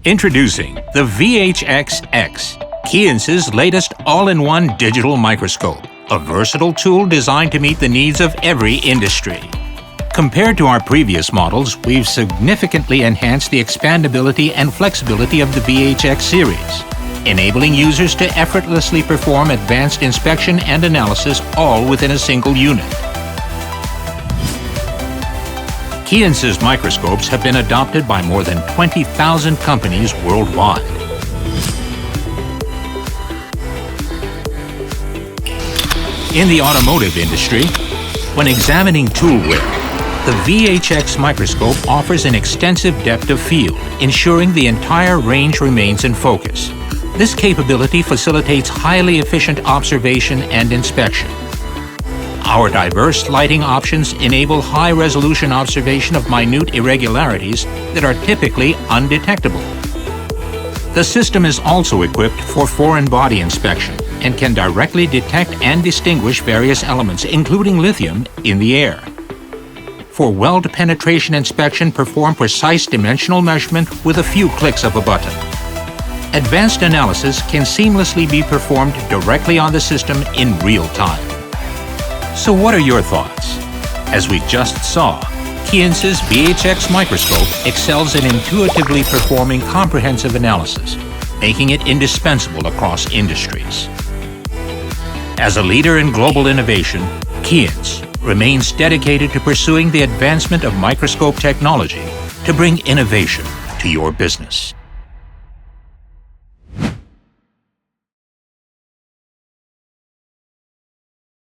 Introducing the VHX-X, KEYENCE's latest all-in-one digital microscope, a versatile tool designed to meet the needs of every industry. Compared to our previous models, we've significantly enhanced the expandability and flexibility of the VHX series, enabling users to effortlessly perform advanced inspection and analysis all within a single unit. KEYENCE's microscopes have been adopted by more than 20,000 companies worldwide. In the automotive industry, when examining tool wear, the VHX microscope offers an extensive depth of field, ensuring the entire range remains in focus. This capability facilitates highly efficient observation and inspection. Our diverse lighting options enable high-resolution observation of minute irregularities that are typically undetectable. The system is also equipped for foreign body inspection and can directly detect and distinguish various elements, including lithium, in the air. For weld penetration inspection, perform precise dimensional measurement with a few clicks of a button. Advanced analysis can seamlessly be performed directly on the system in real time. So what are your thoughts? As we just saw, KEYENCE's VHX microscope excels in intuitively performing comprehensive analysis, making it indispensable across industries. As a leader in global innovation, KEYENCE remains dedicated to pursuing the advancement of microscope technology to bring innovation to your business.